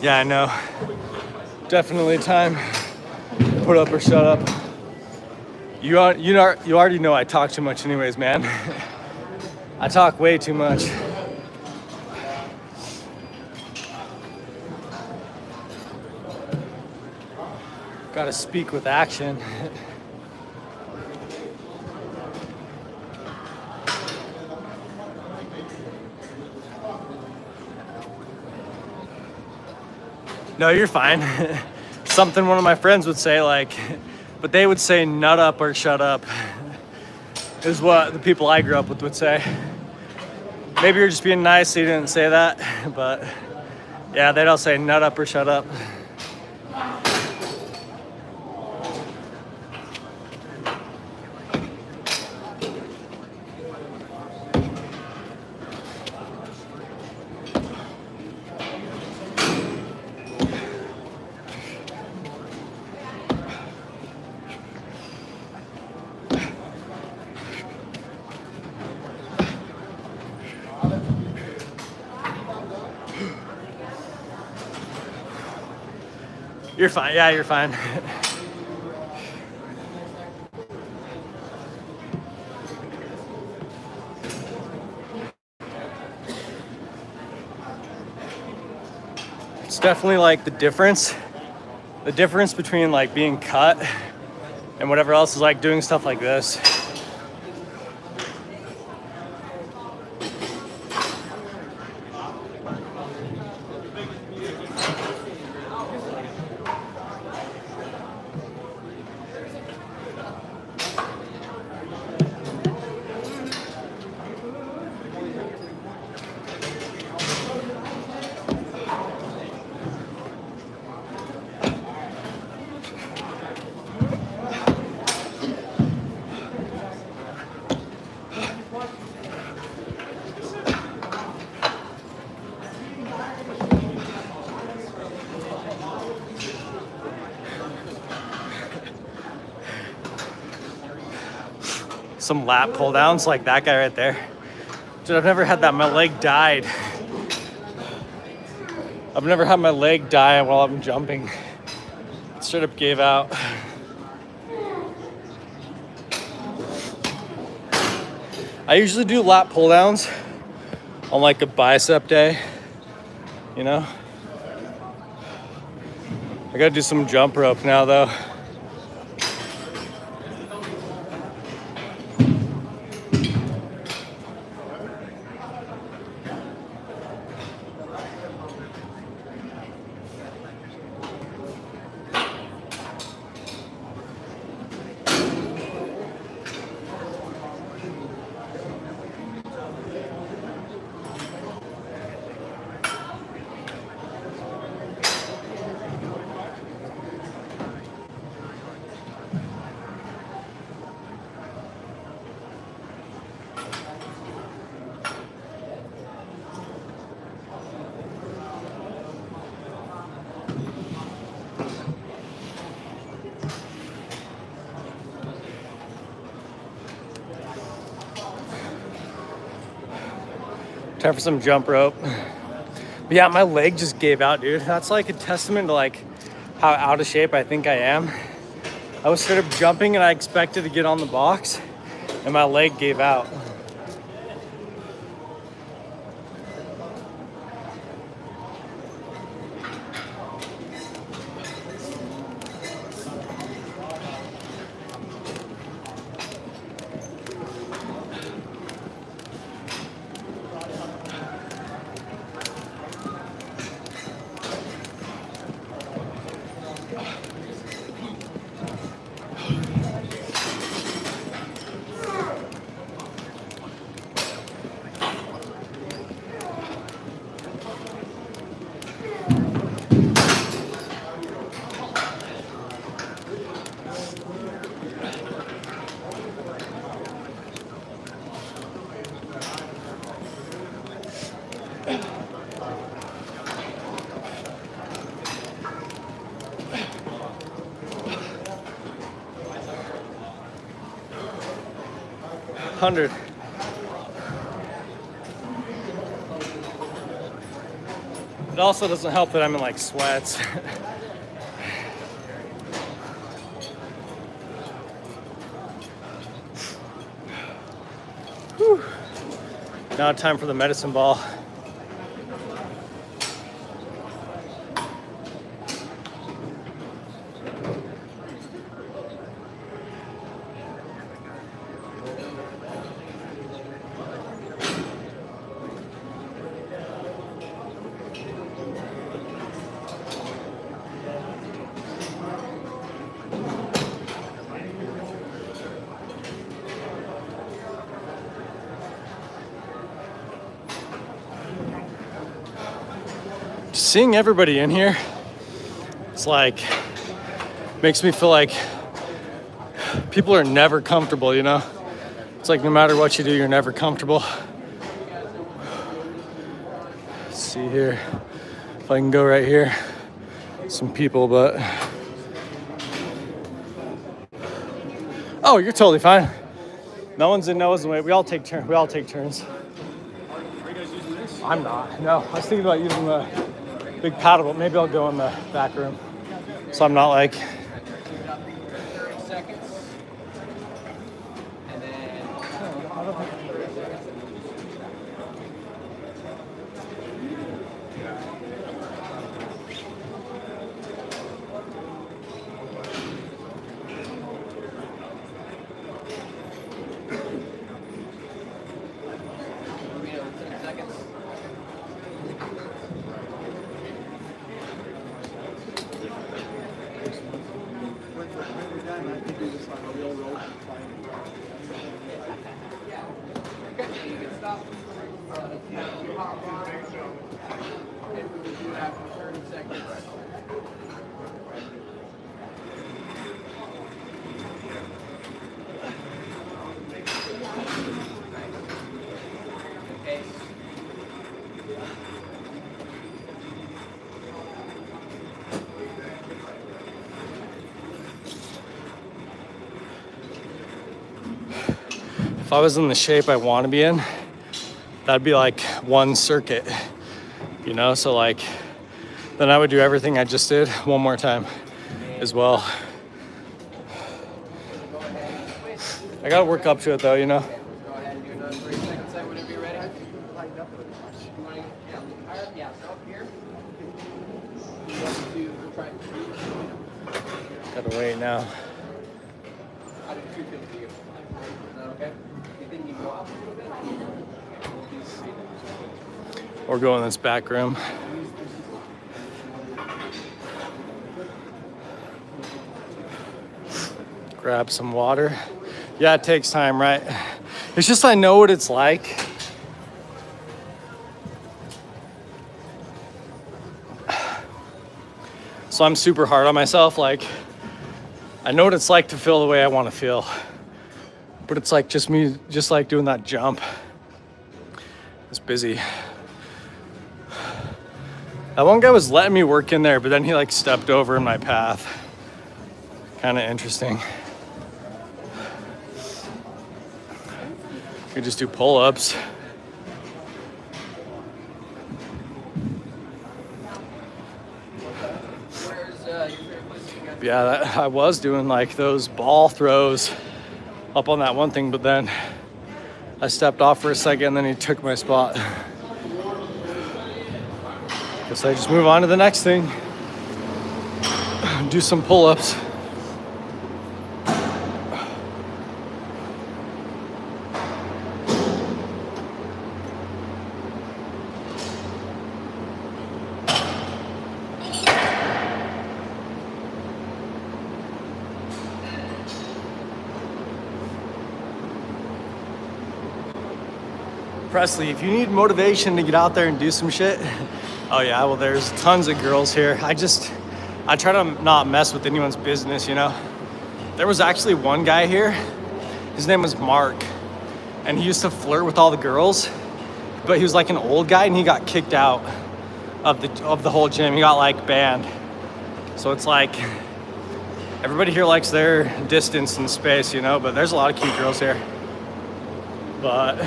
Yeah, I know. Definitely time to put up or shut up. You already know I talk too much anyways, man. I talk way too much. Gotta speak with action. No, you're fine. Something one of my friends would say, like, but they would say nut up or shut up, is what the people I grew up with would say. Maybe you're just being nice, so you didn't say that, but yeah, they'd all say nut up or shut up. You're fine. Yeah, you're fine. It's definitely like the difference between like being cut and whatever else is like doing stuff like this. Some lat pull downs like that guy right there. Dude, I've never had that. My leg died. I've never had my leg die while I'm jumping. It straight up gave out. I usually do lat pull downs on like a bicep day, you know? I gotta do some jump rope now though. Time for some jump rope. But yeah, my leg just gave out, dude. That's like a testament to like how out of shape I think I am. I was straight up jumping and I expected to get on the box and my leg gave out. $100. It also doesn't help that I'm in like sweats. Whew. Now time for the medicine ball. Seeing everybody in here, it's like, makes me feel like people are never comfortable, you know? It's like no matter what you do, you're never comfortable. Let's see here, if I can go right here. Some people, but... Oh, you're totally fine. No one's in, no one's in the way. We all take turns. Are you guys using this? I'm not, no. I was thinking about using the big paddle, but maybe I'll go in the back room. So I'm not like... 30 seconds. And then... If I was in the shape I want to be in, that'd be like one circuit, you know? So like, then I would do everything I just did one more time as well. I gotta work up to it though, you know? Go ahead and do another 30 second set whenever you're ready. You want to get higher? Yeah, so up here. You want to try and Gotta wait now. I did 250. Is that okay? You think you can go up a little bit? Or go in this back room. Grab some water. Yeah, it takes time, right? It's just I know what it's like. So I'm super hard on myself. Like, I know what it's like to feel the way I want to feel. But it's like just me, just like doing that jump. It's busy. That one guy was letting me work in there, but then he like stepped over in my path. Kind of interesting. You could just do pull-ups. Yeah, I was doing like those ball throws up on that one thing, but then I stepped off for a second and then he took my spot. Guess I just move on to the next thing. Do some pull-ups. Presley, if you need motivation to get out there and do some shit, oh yeah, well there's tons of girls here. I try to not mess with anyone's business, you know? There was actually one guy here, his name was Mark, and he used to flirt with all the girls, but he was like an old guy and he got kicked out of the whole gym. He got like banned. So it's like, everybody here likes their distance and space, you know, but there's a lot of cute girls here. But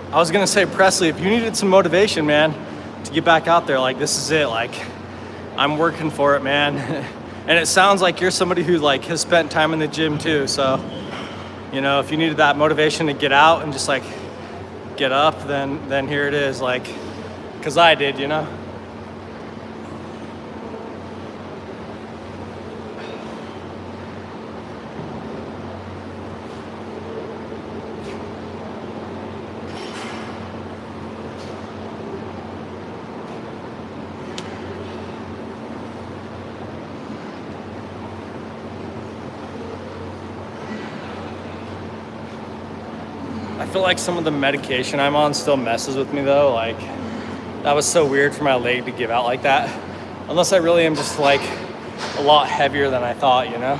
I was gonna say, Presley, if you needed some motivation, man, to get back out there. Like, this is it. Like, I'm working for it, man. And it sounds like you're somebody who like has spent time in the gym too. So, you know, if you needed that motivation to get out and just like get up, then here it is. Like, cause I did, you know. I feel like some of the medication I'm on still messes with me though. Like, that was so weird for my leg to give out like that. Unless I really am just like a lot heavier than I thought, you know?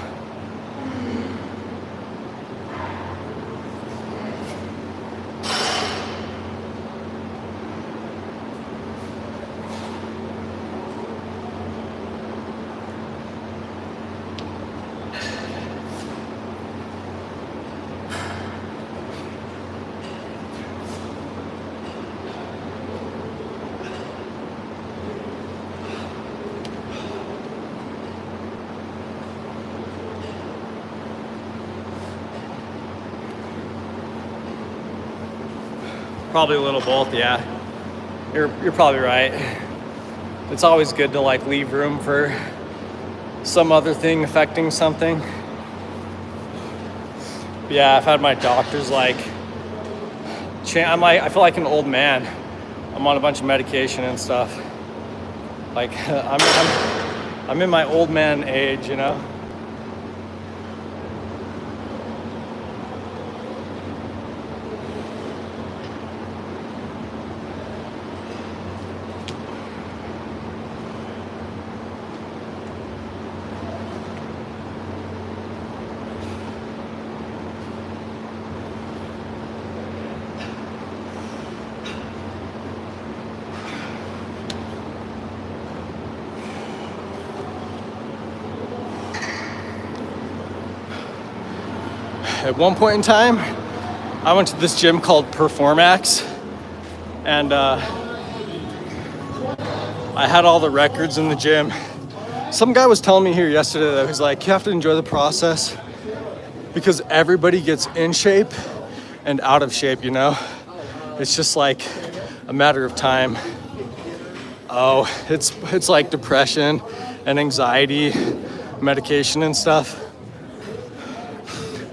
Probably a little both, yeah. You're probably right. It's always good to like leave room for some other thing affecting something. But yeah, I've had my doctors like, I feel like an old man. I'm on a bunch of medication and stuff. Like, I'm in my old man age, you know? At one point in time, I went to this gym called Performax, and I had all the records in the gym. Some guy was telling me here yesterday that he's like, you have to enjoy the process because everybody gets in shape and out of shape, you know? It's just like a matter of time. Oh, it's like depression and anxiety, medication and stuff.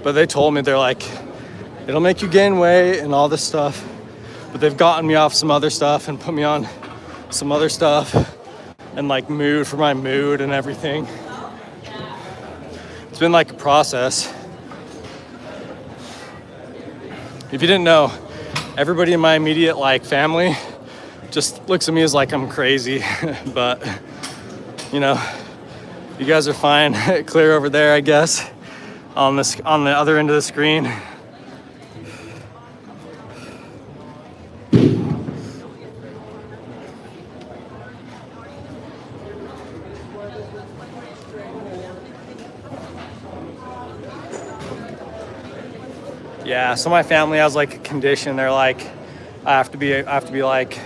But they told me, they're like, it'll make you gain weight and all this stuff. But they've gotten me off some other stuff and put me on some other stuff and like mood for my mood and everything. It's been like a process. If you didn't know, everybody in my immediate like family just looks at me as like I'm crazy. But, you know, you guys are fine. Clear over there, I guess. On the other end of the screen. Yeah, so my family has like a condition. They're like, I have to be like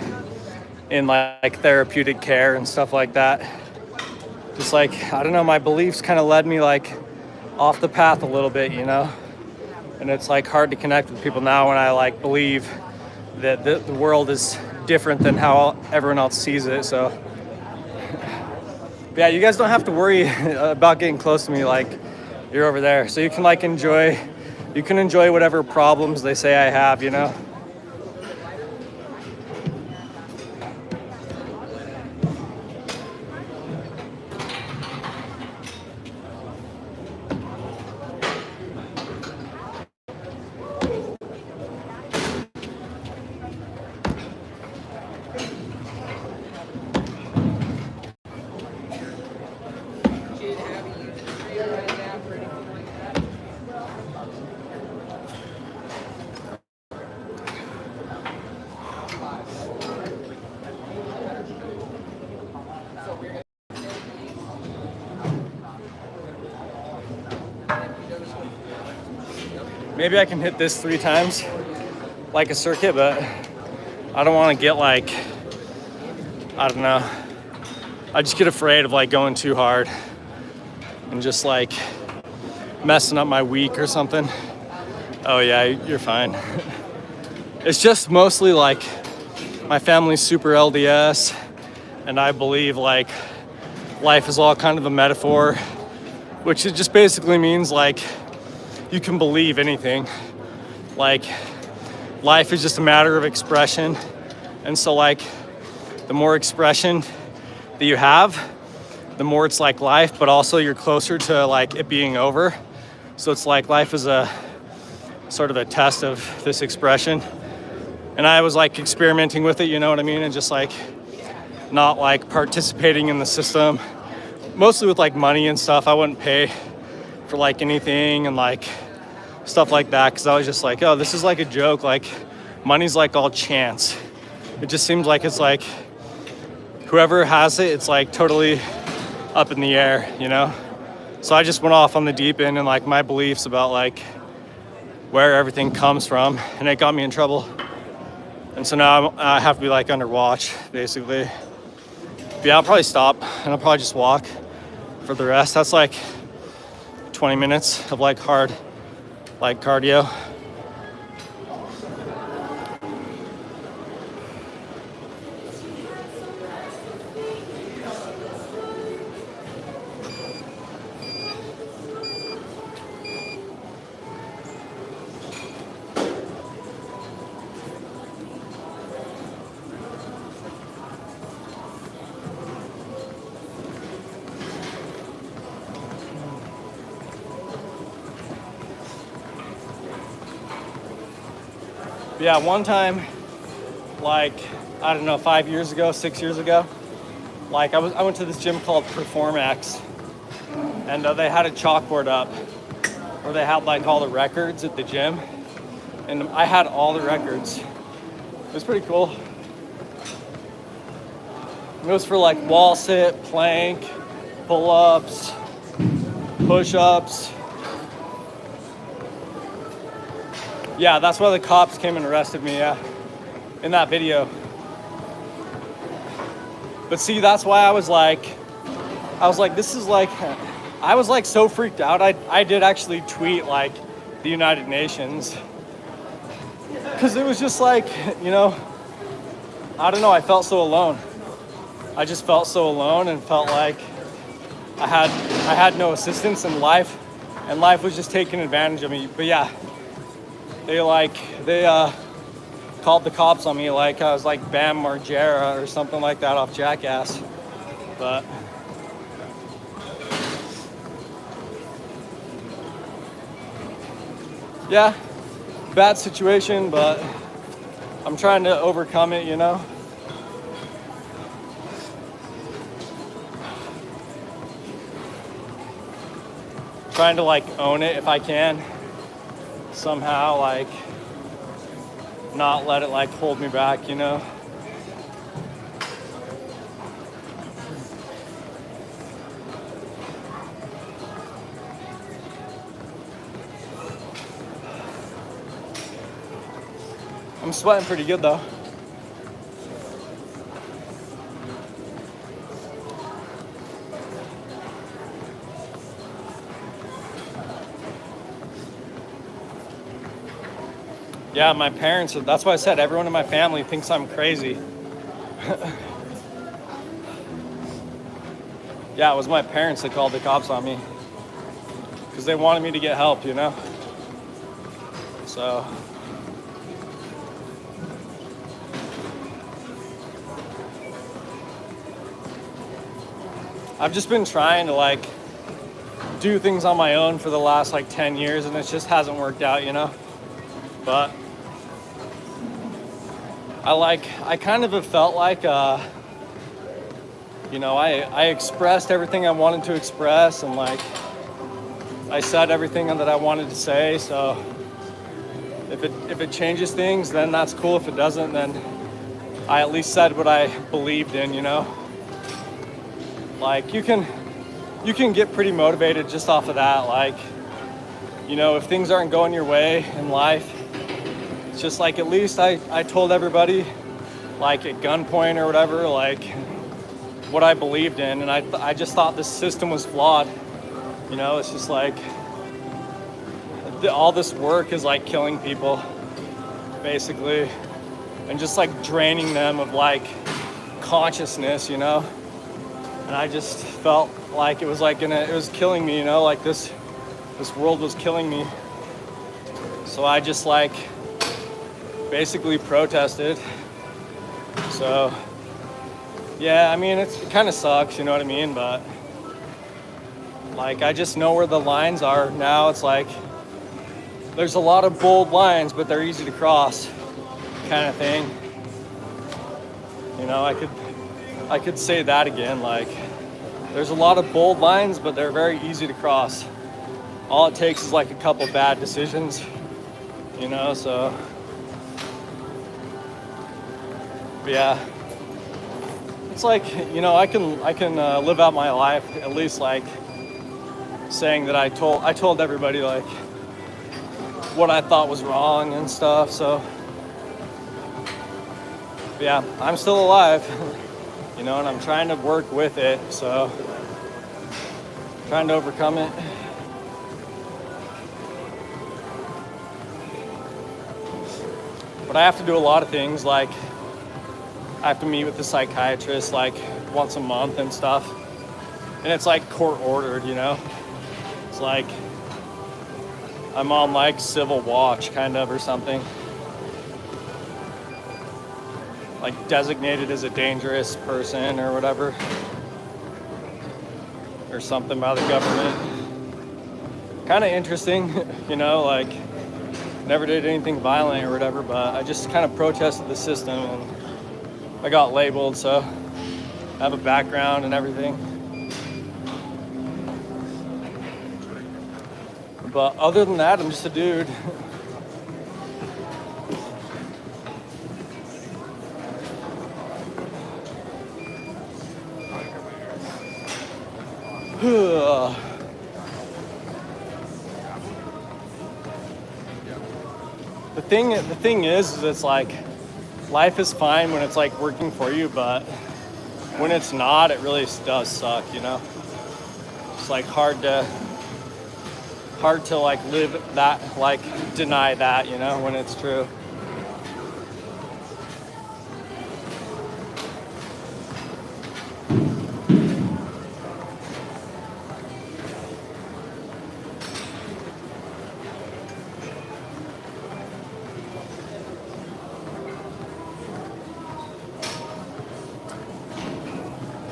in like therapeutic care and stuff like that. Just like, I don't know, my beliefs kind of led me like off the path a little bit, you know? And it's like hard to connect with people now when I like believe that the world is different than how everyone else sees it. So yeah, you guys don't have to worry about getting close to me. Like, you're over there, so you can like enjoy whatever problems they say I have, you know? Maybe I can hit this 3 times like a circuit, but I don't want to get like I don't know. I just get afraid of like going too hard and just like messing up my week or something. Oh yeah, you're fine. It's just mostly like my family's super LDS, and I believe like life is all kind of a metaphor, which it just basically means like you can believe anything. Like life is just a matter of expression, and so like the more expression that you have, the more it's like life, but also you're closer to like it being over. So it's like life is a sort of a test of this expression. And I was like experimenting with it, you know what I mean? And just like not like participating in the system, mostly with like money and stuff. I wouldn't pay for like anything and like stuff like that, because I was just like, oh, this is like a joke. Like money's like all chance. It just seems like it's like whoever has it, it's like totally up in the air, you know? So I just went off on the deep end and like my beliefs about like where everything comes from, and it got me in trouble. And so now I have to be like under watch, basically. But yeah, I'll probably stop and I'll probably just walk for the rest. That's like 20 minutes of like hard, like cardio. Yeah, one time, like, I don't know, 5 years ago, 6 years ago, like I went to this gym called PerformX, and they had a chalkboard up where they had like all the records at the gym, and I had all the records. It was pretty cool. It was for like wall sit, plank, pull-ups, push-ups. Yeah, that's why the cops came and arrested me, yeah, in that video. But see, that's why I was like, this is like, I was like so freaked out. I did actually tweet like the United Nations, because it was just like, you know, I don't know, I felt so alone. I just felt so alone and felt like I had no assistance in life, and life was just taking advantage of me. But yeah, they called the cops on me like I was like Bam Margera or something like that off Jackass. But yeah, bad situation, but I'm trying to overcome it, you know? Trying to like own it if I can. Somehow like not let it like hold me back, you know? I'm sweating pretty good though. Yeah, my parents, that's why I said everyone in my family thinks I'm crazy. Yeah, it was my parents that called the cops on me because they wanted me to get help, you know? So I've just been trying to like do things on my own for the last like 10 years, and it just hasn't worked out, you know? But I kind of have felt like, you know, I expressed everything I wanted to express, and like I said everything that I wanted to say. So if it changes things, then that's cool. If it doesn't, then I at least said what I believed in, you know? Like you can get pretty motivated just off of that. Like, you know, if things aren't going your way in life, it's just like, at least I told everybody, like at gunpoint or whatever, like what I believed in, and I just thought this system was flawed. You know, it's just like all this work is like killing people, basically, and just like draining them of like consciousness, you know. And I just felt like it was like it was killing me, you know, like this world was killing me. So I just like basically protested. So yeah, I mean, it kind of sucks, you know what I mean? But like, I just know where the lines are now. It's like there's a lot of bold lines, but they're easy to cross, kind of thing. You know, I could say that again. Like, there's a lot of bold lines, but they're very easy to cross. All it takes is like a couple bad decisions, you know. So yeah, it's like, you know, I can live out my life at least like saying that I told everybody like what I thought was wrong and stuff. So yeah, I'm still alive, you know, and I'm trying to work with it. So trying to overcome it. But I have to do a lot of things, like I have to meet with the psychiatrist like once a month and stuff. And it's like court ordered, you know? It's like I'm on like civil watch kind of or something. Like designated as a dangerous person or whatever. Or something by the government. Kind of interesting, you know, like never did anything violent or whatever, but I just kind of protested the system and I got labeled, so I have a background and everything. But other than that, I'm just a dude. The thing is it's like life is fine when it's like working for you, but when it's not, it really does suck, you know. It's like hard to like live that, like deny that, you know, when it's true.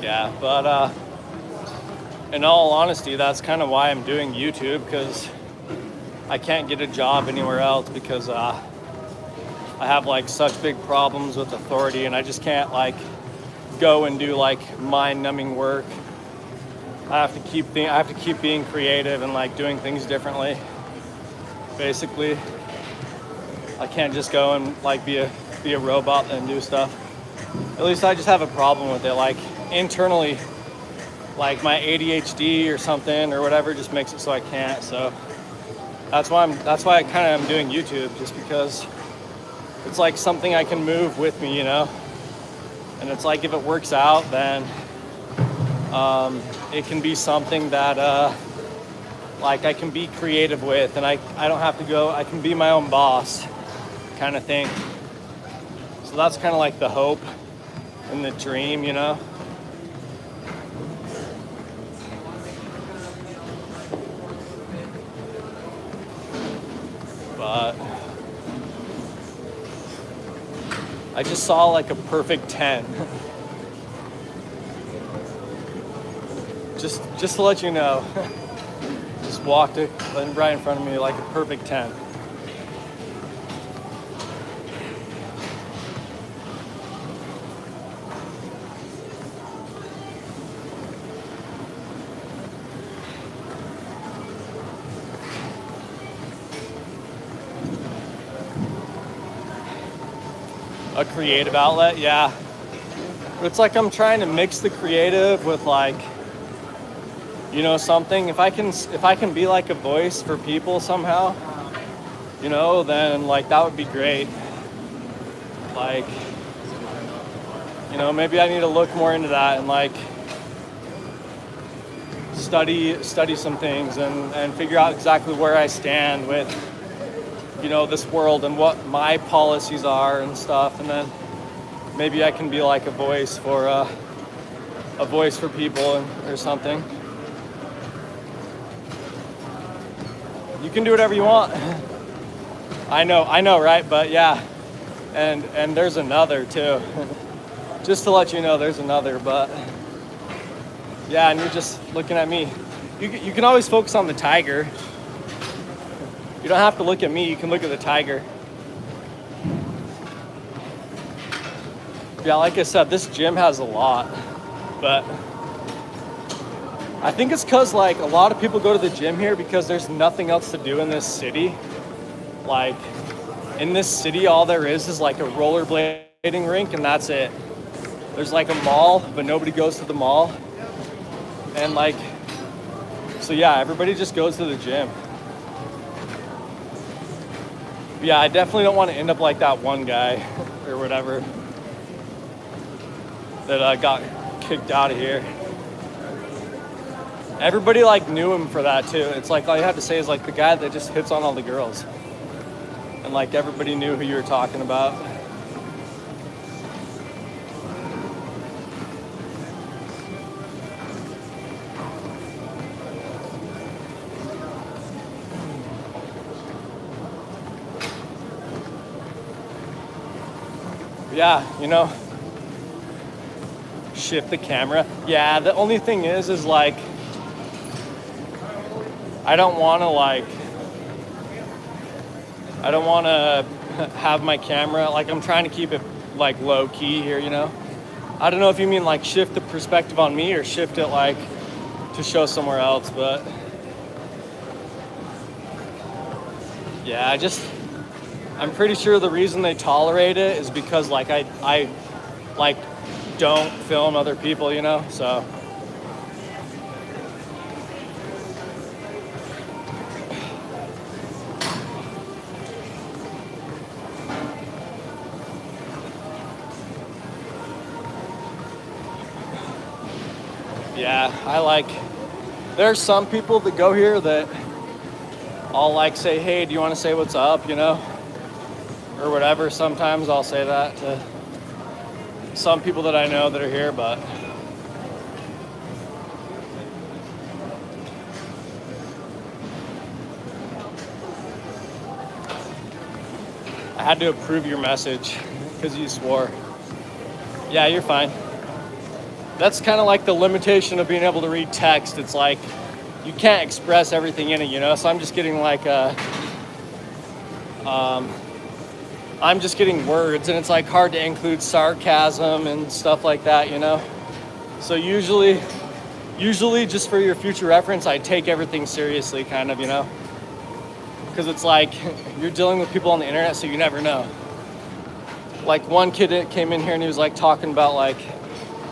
Yeah, but in all honesty, that's kind of why I'm doing YouTube, because I can't get a job anywhere else because I have like such big problems with authority, and I just can't like go and do like mind-numbing work. I have to keep being creative and like doing things differently. Basically, I can't just go and like be a robot and do stuff. At least I just have a problem with it, like internally, like my ADHD or something or whatever just makes it so I can't. So that's why I kind of am doing YouTube, just because it's like something I can move with me, you know. And it's like if it works out, then it can be something that like I can be creative with, and I don't have to go. I can be my own boss, kind of thing. So that's kind of like the hope and the dream, you know. But I just saw like a perfect 10. just to let you know. Just walked it right in front of me like a perfect 10. A creative outlet, yeah. It's like I'm trying to mix the creative with like, you know, something. If I can be like a voice for people somehow, you know, then like that would be great. Like, You know, maybe I need to look more into that and like study some things and figure out exactly where I stand with, you know, this world and what my policies are and stuff. And then maybe I can be like a voice for people or something. You can do whatever you want. I know, right? But yeah, and there's another too. Just to let you know, there's another. But yeah, and you're just looking at me. You can always focus on the tiger. You don't have to look at me. You can look at the tiger. Yeah, like I said, this gym has a lot, but I think it's because like a lot of people go to the gym here because there's nothing else to do in this city. Like in this city, all there is like a rollerblading rink and that's it. There's like a mall, but nobody goes to the mall. And like, so yeah, everybody just goes to the gym. Yeah, I definitely don't want to end up like that one guy or whatever that got kicked out of here. Everybody like knew him for that too. It's like all you have to say is like the guy that just hits on all the girls. And like everybody knew who you were talking about. Yeah, you know, shift the camera. Yeah, the only thing is like, I don't want to have my camera, like I'm trying to keep it like low key here, you know? I don't know if you mean like shift the perspective on me or shift it like to show somewhere else, but yeah, I'm pretty sure the reason they tolerate it is because like I like don't film other people, you know, so. Yeah, there's some people that go here that I'll like say, hey, do you want to say what's up, you know, or whatever. Sometimes I'll say that to some people that I know that are here, but I had to approve your message because you swore. Yeah, you're fine. That's kind of like the limitation of being able to read text. It's like you can't express everything in it, you know? So I'm just getting like I'm just getting words, and it's like hard to include sarcasm and stuff like that, you know? So usually just for your future reference, I take everything seriously, kind of, you know? Because it's like you're dealing with people on the internet, so you never know. Like one kid that came in here and he was like talking about like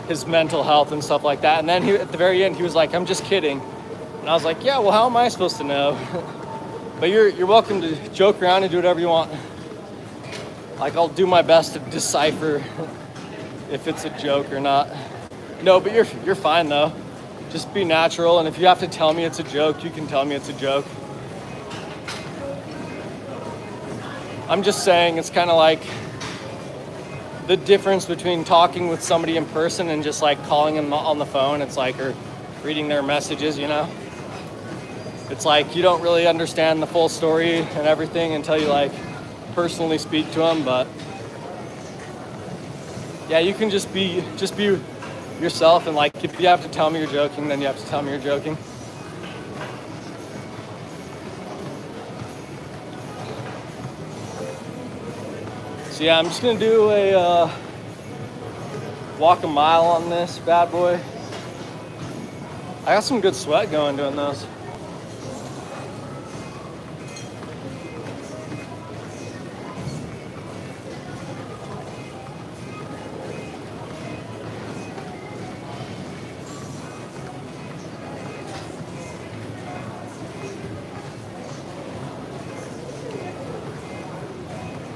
his mental health and stuff like that. And then at the very end, he was like, I'm just kidding. And I was like, yeah, well, how am I supposed to know? But you're welcome to joke around and do whatever you want. Like, I'll do my best to decipher if it's a joke or not. No, but you're fine though. Just be natural. And if you have to tell me it's a joke, you can tell me it's a joke. I'm just saying it's kind of like the difference between talking with somebody in person and just like calling them on the phone. It's like, or reading their messages, you know? It's like you don't really understand the full story and everything until you like personally speak to them. But yeah, you can just be yourself, and like if you have to tell me you're joking, then you have to tell me you're joking. So yeah, I'm just gonna do a walk a mile on this bad boy. I got some good sweat going doing those.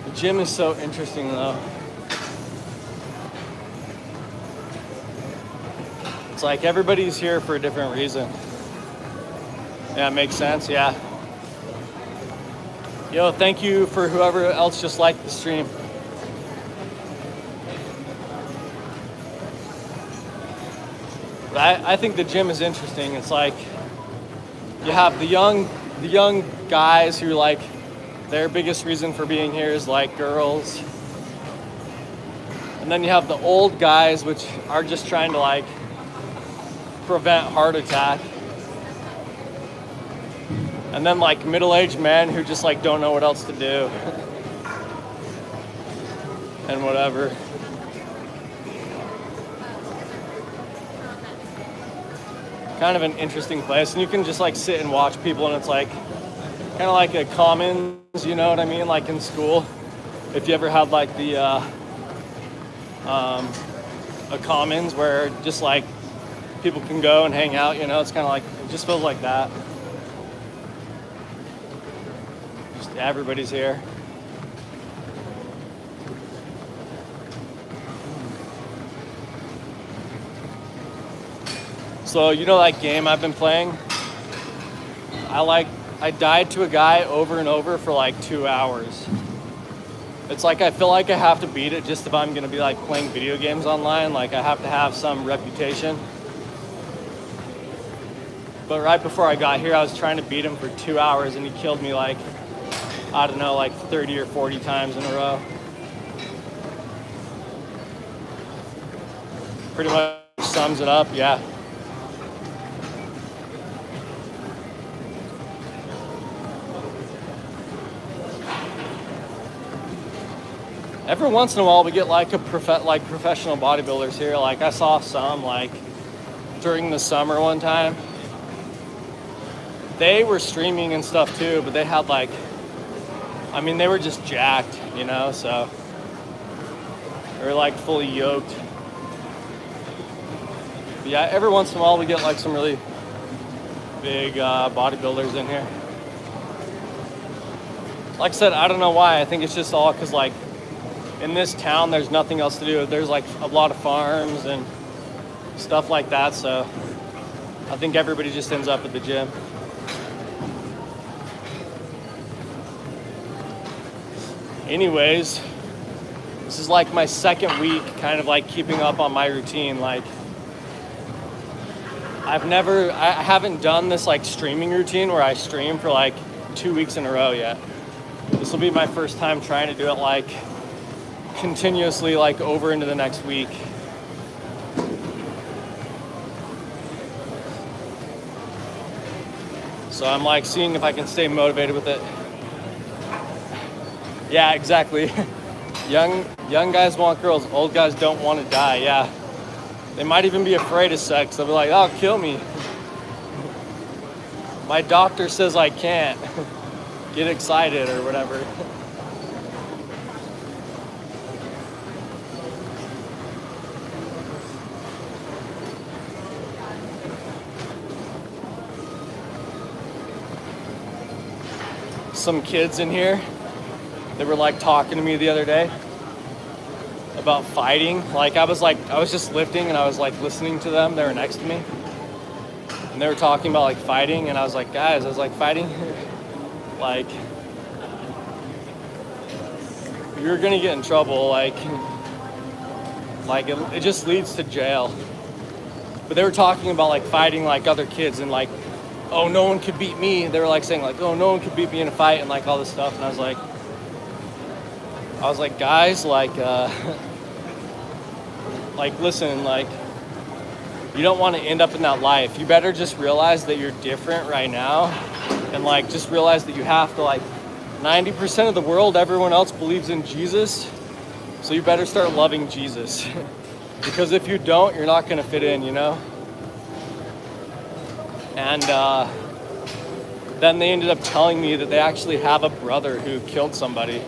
The gym is so interesting though. It's like everybody's here for a different reason. Yeah, it makes sense. Yeah. Yo, thank you for whoever else just liked the stream. But I think the gym is interesting. It's like you have the young guys who like their biggest reason for being here is like girls. And then you have the old guys which are just trying to like prevent heart attack. And then like middle-aged men who just like don't know what else to do. And whatever. Kind of an interesting place, and you can just like sit and watch people, and it's like kind of like a commons, you know what I mean, like in school if you ever had like the a commons where just like people can go and hang out, you know, it's kind of like, it just feels like that. Just everybody's here. So, you know that game I've been playing? I died to a guy over and over for like 2 hours. It's like I feel like I have to beat it just if I'm gonna be like playing video games online. Like I have to have some reputation. But right before I got here, I was trying to beat him for 2 hours and he killed me like, I don't know, like 30 or 40 times in a row. Pretty much sums it up, yeah. Every once in a while we get like professional bodybuilders here. Like I saw some like during the summer one time. They were streaming and stuff too, but they had like, I mean, they were just jacked, you know, so they were like fully yoked. But yeah, every once in a while we get like some really big bodybuilders in here. Like I said, I don't know why. I think it's just all because like in this town there's nothing else to do. There's like a lot of farms and stuff like that, so I think everybody just ends up at the gym. Anyways, this is like my second week kind of like keeping up on my routine. Like I haven't done this like streaming routine where I stream for like 2 weeks in a row yet. This will be my first time trying to do it like continuously, like over into the next week. So I'm like seeing if I can stay motivated with it. Yeah, exactly. Young guys want girls, old guys don't want to die, yeah. They might even be afraid of sex. They'll be like, oh, kill me. My doctor says I can't. Get excited or whatever. Some kids in here, they were like talking to me the other day about fighting. Like I was just lifting and I was like listening to them. They were next to me and they were talking about like fighting, and I was like, guys, I was like, fighting, like you're gonna get in trouble. Like it just leads to jail. But they were talking about like fighting like other kids and like, oh, no one could beat me. They were like saying like, oh, no one could beat me in a fight and like all this stuff. And I was like, guys, like listen, like you don't want to end up in that life. You better just realize that you're different right now, and like just realize that you have to, like 90% of the world, everyone else believes in Jesus. So you better start loving Jesus. Because if you don't, you're not going to fit in, you know? And then they ended up telling me that they actually have a brother who killed somebody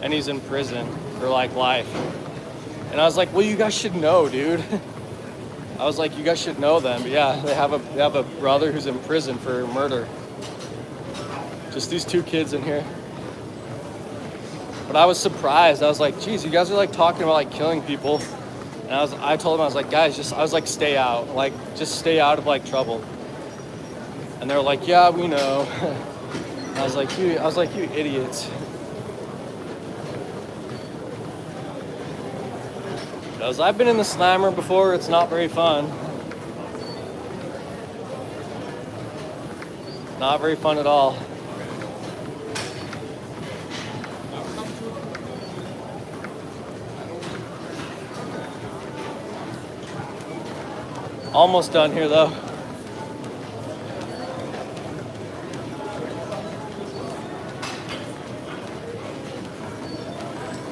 and he's in prison for like life. And I was like, well, you guys should know, dude. I was like, you guys should know them. But yeah, they have a brother who's in prison for murder. Just these two kids in here. But I was surprised. I was like, geez, you guys are like talking about like killing people. And I told them, I was like, guys, I was like, stay out, like, just stay out of like trouble. And they're like, yeah, we know. I was like, you idiots. Because I've been in the slammer before, it's not very fun. Not very fun at all. Almost done here though.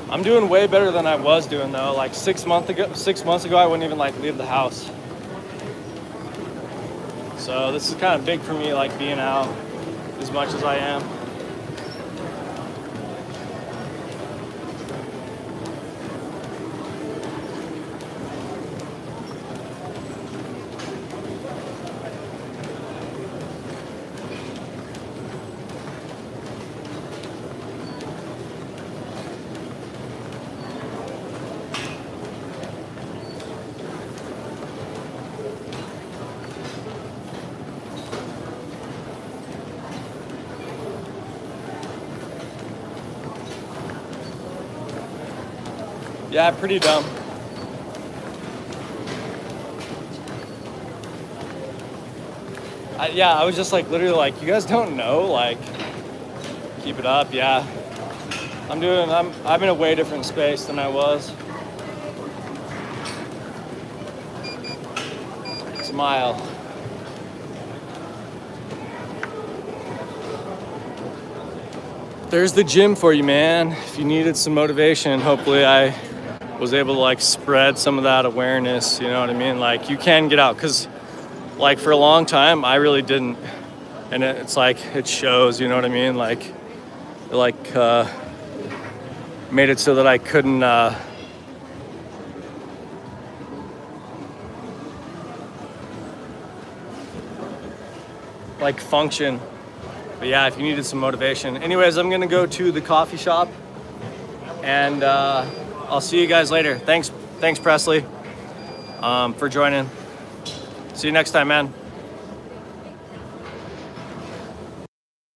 I'm doing way better than I was doing though. Like 6 months ago, I wouldn't even like leave the house. So this is kind of big for me, like being out as much as I am. Yeah, pretty dumb. I was just like literally like, you guys don't know, like, keep it up. Yeah, I'm in a way different space than I was. Smile. There's the gym for you, man. If you needed some motivation, hopefully I was able to like spread some of that awareness, you know what I mean? Like you can get out, because like for a long time I really didn't, and it's like it shows, you know what I mean? Like made it so that I couldn't like function. But yeah, if you needed some motivation. Anyways, I'm gonna go to the coffee shop, and I'll see you guys later. Thanks Presley, for joining. See you next time, man.